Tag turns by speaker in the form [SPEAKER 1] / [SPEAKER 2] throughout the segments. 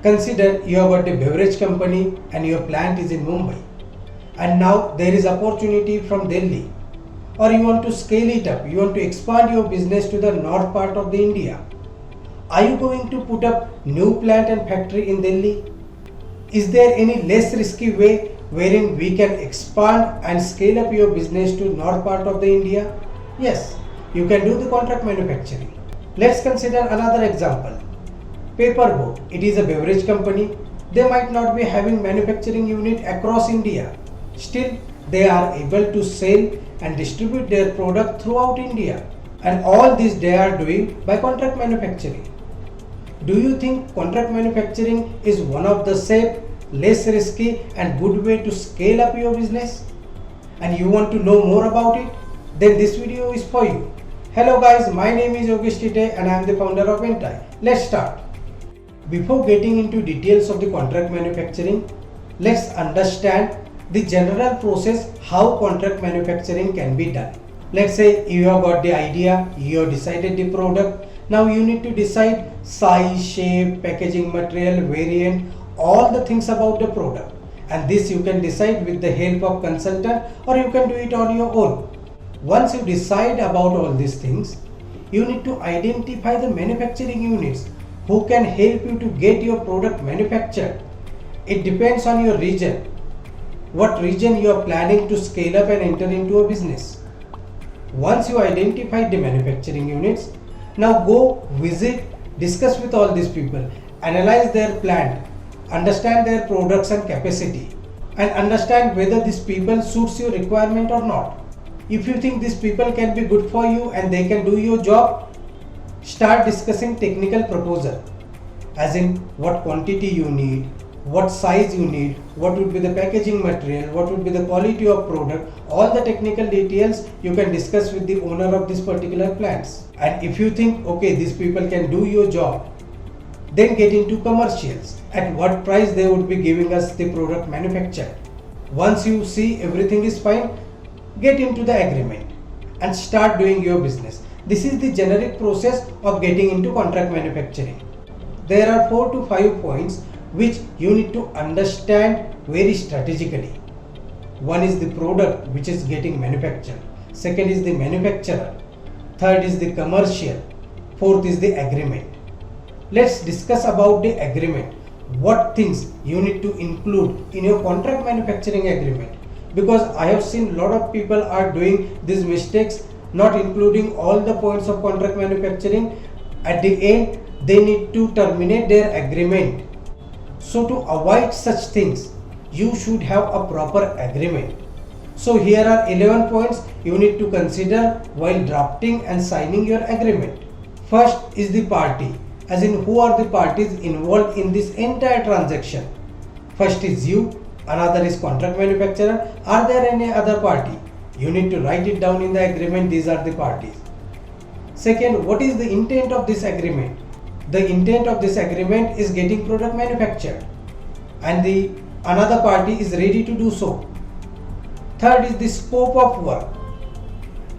[SPEAKER 1] Consider you have got a beverage company and your plant is in Mumbai, and now there is opportunity from Delhi, or you want to scale it up, you want to expand your business to the north part of the India. Are you going to put up new plant and factory in Delhi? Is there any less risky way wherein we can expand and scale up your business to north part of the India? Yes, you can do the contract manufacturing. Let's consider another example. Paperboard. It is a beverage company. They might not be having manufacturing unit across India. Still, they are able to sell and distribute their product throughout India. And all this they are doing by contract manufacturing. Do you think contract manufacturing is one of the safe, less risky and good way to scale up your business? And you want to know more about it? Then this video is for you. Hello guys, my name is Yogesh Tite and I am the founder of Entai. Let's start. Before getting into details of the contract manufacturing, let's understand the general process how contract manufacturing can be done. Let's say you have got the idea, you have decided the product. Now you need to decide size, shape, packaging material, variant, all the things about the product. And this you can decide with the help of consultant or you can do it on your own. Once you decide about all these things, you need to identify the manufacturing units who can help you to get your product manufactured. It depends on your region. What region you are planning to scale up and enter into a business. Once you identify the manufacturing units, now go visit, discuss with all these people, analyze their plant, understand their production capacity, and understand whether these people suits your requirement or not. If you think these people can be good for you and they can do your job, start discussing technical proposal, as in what quantity you need, what size you need, what would be the packaging material, what would be the quality of product, all the technical details you can discuss with the owner of this particular plants. And if you think, okay, these people can do your job, then get into commercials, at what price they would be giving us the product manufactured. Once you see everything is fine, get into the agreement and start doing your business. This is the generic process of getting into contract manufacturing. There are 4 to 5 points which you need to understand very strategically. One is the product which is getting manufactured. Second is the manufacturer. Third is the commercial. Fourth is the agreement. Let's discuss about the agreement. What things you need to include in your contract manufacturing agreement. Because I have seen a lot of people are doing these mistakes, not including all the points of contract manufacturing. At the end, they need to terminate their agreement. So to avoid such things, you should have a proper agreement. So here are 11 points you need to consider while drafting and signing your agreement. First is the party, as in who are the parties involved in this entire transaction. First is you, another is contract manufacturer. Are there any other party? You need to write it down in the agreement, these are the parties. Second, what is the intent of this agreement? The intent of this agreement is getting product manufactured and the another party is ready to do so. Third is the scope of work.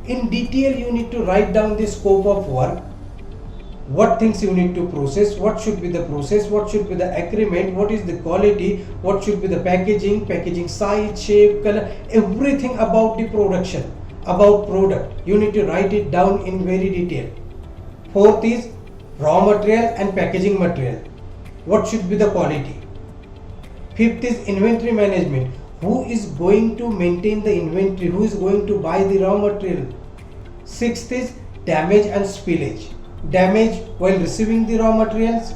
[SPEAKER 1] In detail you need to write down the scope of work. What things you need to process, what should be the process, what should be the agreement, what is the quality, what should be the packaging size, shape, color, everything about the production, about product. You need to write it down in very detail. Fourth is raw material and packaging material. What should be the quality? Fifth is inventory management. Who is going to maintain the inventory? Who is going to buy the raw material? Sixth is damage and spillage. Damage while receiving the raw materials,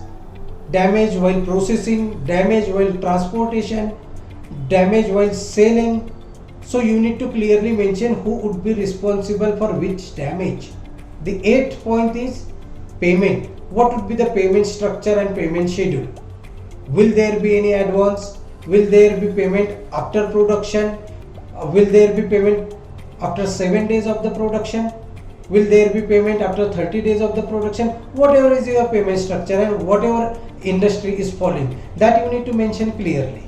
[SPEAKER 1] damage while processing, damage while transportation, damage while selling. So you need to clearly mention who would be responsible for which damage. The eighth point is payment. What would be the payment structure and payment schedule? Will there be any advance? Will there be payment after production? Will there be payment after 7 days of the production? Will there be payment after 30 days of the production? Whatever is your payment structure and whatever industry is following, that you need to mention clearly.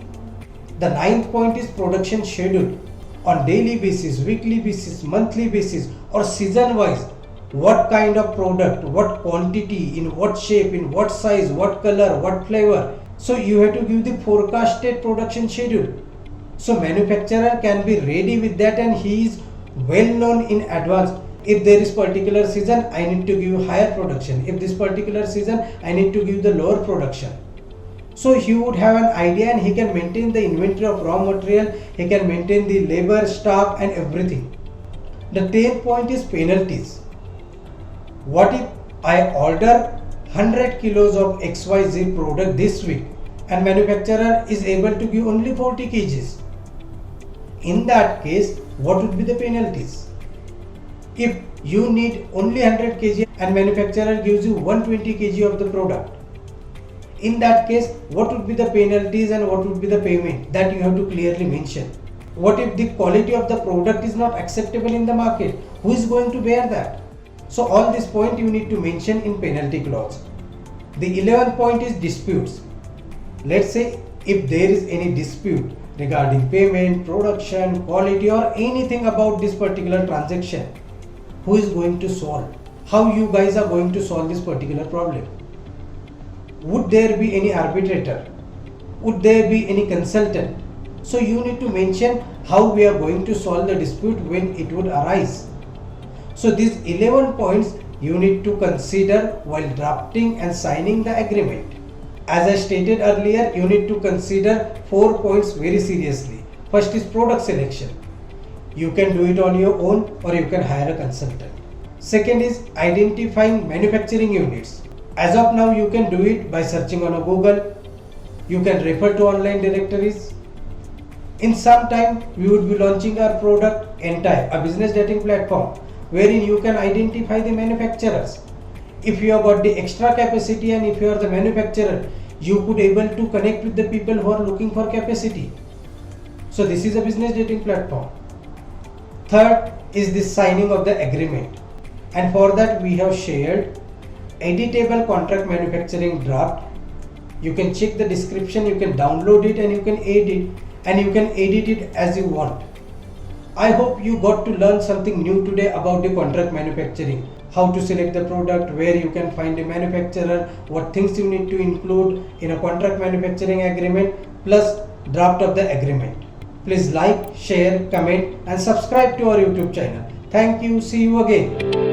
[SPEAKER 1] The ninth point is production schedule. On daily basis, weekly basis, monthly basis or season wise, what kind of product, what quantity, in what shape, in what size, what color, what flavor, So you have to give the forecasted production schedule. So manufacturer can be ready with that, and he is well known in advance. If there is particular season, I need to give higher production. If this particular season, I need to give the lower production. So he would have an idea, and he can maintain the inventory of raw material, he can maintain the labor, stock and everything. The 10th point is penalties. What if I order 100 kilos of XYZ product this week and manufacturer is able to give only 40 kgs? In that case, what would be the penalties? If you need only 100 kg and manufacturer gives you 120 kg of the product, in that case, what would be the penalties and what would be the payment? That you have to clearly mention. What if the quality of the product is not acceptable in the market? Who is going to bear that? So all this point you need to mention in penalty clause. The 11th point is disputes. Let's say if there is any dispute regarding payment, production, quality or anything about this particular transaction, who is going to solve? How you guys are going to solve this particular problem? Would there be any arbitrator? Would there be any consultant? So you need to mention how we are going to solve the dispute when it would arise. So these 11 points you need to consider while drafting and signing the agreement. As I stated earlier, you need to consider 4 points very seriously. First is product selection. You can do it on your own or you can hire a consultant. Second is identifying manufacturing units. As of now, you can do it by searching on a Google. You can refer to online directories. In some time, we would be launching our product Entire, a business dating platform, wherein you can identify the manufacturers. If you have got the extra capacity and if you are the manufacturer, you could able to connect with the people who are looking for capacity. So this is a business dating platform. Third is the signing of the agreement. And for that we have shared editable contract manufacturing draft. You can check the description, you can download it and you can edit it as you want. I hope you got to learn something new today about the contract manufacturing. How to select the product, where you can find a manufacturer, what things you need to include in a contract manufacturing agreement, plus draft of the agreement. Please like, share, comment and subscribe to our YouTube channel. Thank you. See you again.